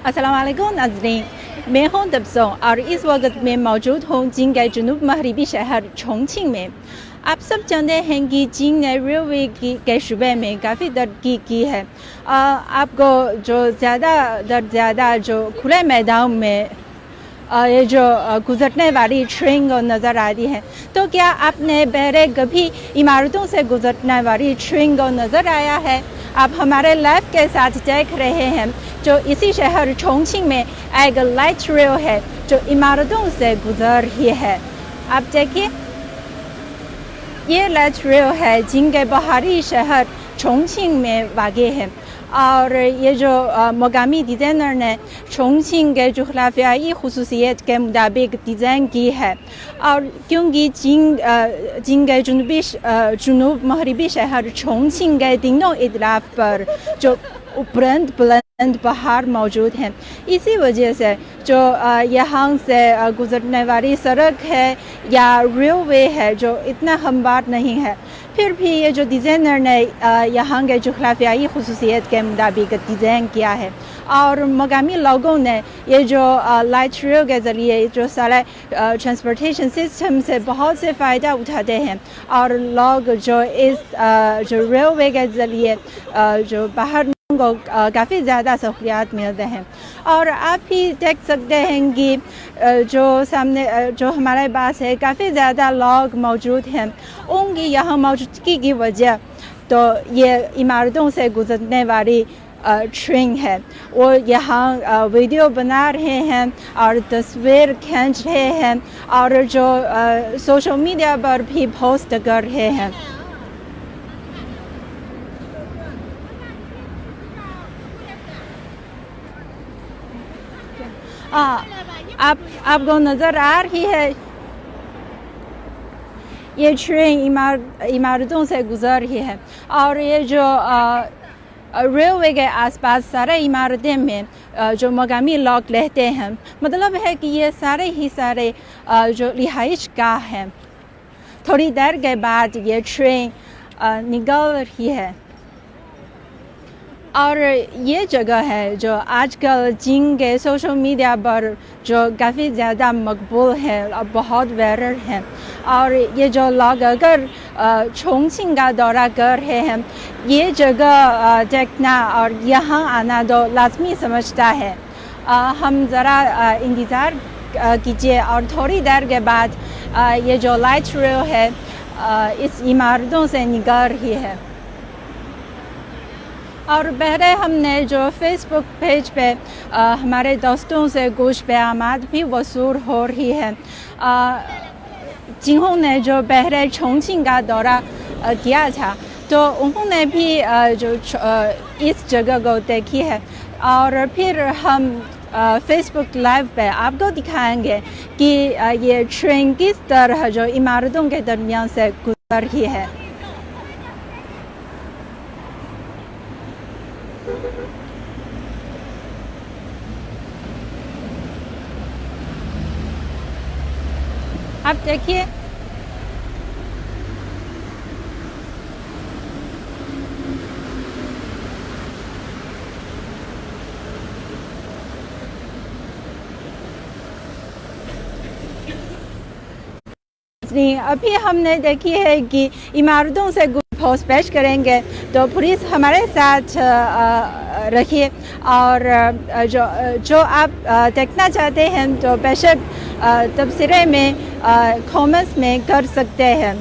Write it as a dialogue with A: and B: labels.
A: अस्सलाम वालेकुम नाज़रीन, मैं हूं तबस्सुम और इस वक्त मैं मौजूद हूं चीन के जुनूब मगरबी शहर चोंगचिंग में। आप सब जानते हैं कि चीन ने रेलवे के शुबे में काफ़ी तरक्की की है। आपको जो ज़्यादा जो खुले मैदान में ये जो गुजरने वाली ट्रेन को नज़र आ रही है, तो क्या आपने पहले कभी इमारतों से गुजरने वाली ट्रेन को नज़र आया है? आप हमारे लाइव के साथ देख रहे हैं जो इसी शहर चोंगचिंग में एक लाइट रेल है जो इमारतों से गुजर रही है। आप देखिए, ये लाइट रेल है जिनके बाहरी शहर चोंगचिंग में वाक़ है और ये जो मकामी डिज़ाइनर ने चोंगचिंग के जुग़राफ़ियाई ख़ुसूसियत के मुताबिक डिज़ाइन की है। और क्योंकि चीन के जुनूब मगरबी शहर चोंगचिंग के तीनों इतराफ़ पर जो बुलंद पहाड़ मौजूद हैं, इसी वजह से जो यहाँ से गुजरने वाली सड़क है या रेलवे है जो इतना हमवार नहीं है, फिर भी ये जो डिज़ाइनर ने यहाँ के जुग़राफ़ियाई ख़ुसूसियत के मुताबिक डिज़ाइन किया है। और मकामी लोगों ने ये जो लाइट रेल के ज़रिए जो सारे ट्रांसपोर्टेशन सिस्टम से बहुत से फ़ायदा उठाते हैं और लोग जो इस जो रेलवे के ज़रिए जो बाहर को काफ़ी ज़्यादा सहूलियात मिलते हैं। और आप भी देख सकते हैं कि जो सामने जो हमारे पास है काफ़ी ज़्यादा लोग मौजूद हैं। उनकी यहाँ मौजूदगी की वजह तो ये इमारतों से गुजरने वाली ट्रेन है, वो यहाँ वीडियो बना रहे हैं और तस्वीर खींच रहे हैं और जो सोशल मीडिया पर भी पोस्ट कर रहे हैं। आपको नज़र आ रही है ये ट्रेन इमारतों से गुजर रही है और ये जो रेलवे के आसपास सारे इमारतें में जो मकामी लोग रहते हैं, मतलब है कि ये सारे जो रिहाइश गाह हैं। थोड़ी देर के बाद ये ट्रेन निकल रही है और ये जगह है जो आजकल चीन के सोशल मीडिया पर जो काफ़ी ज़्यादा मकबूल है और बहुत वायरल है। और ये जो लोग अगर चोंगचिंग का दौरा कर रहे हैं, ये जगह देखना और यहाँ आना तो लाजमी समझता है। हम ज़रा इंतज़ार कीजिए और थोड़ी देर के बाद ये जो लाइट रेल है इस इमारतों से निकल रही है। और पहले हमने जो फेसबुक पेज पे हमारे दोस्तों से कुछ पैगामात भी वसूल हो रही है जिन्होंने जो पहले चोंगचिंग का दौरा किया था, तो उन्होंने भी जो इस जगह को देखी है। और फिर हम फेसबुक लाइव पे आपको दिखाएंगे कि ये ट्रेन किस तरह जो इमारतों के दरमियान से गुजर रही है। आप देखिए, अभी हमने देखी है कि इमारतों से पोस्ट पेश करेंगे, तो पुलिस हमारे साथ रखिए और जो आप देखना चाहते हैं तो बेशक तबसरे में कमेंट्स में कर सकते हैं।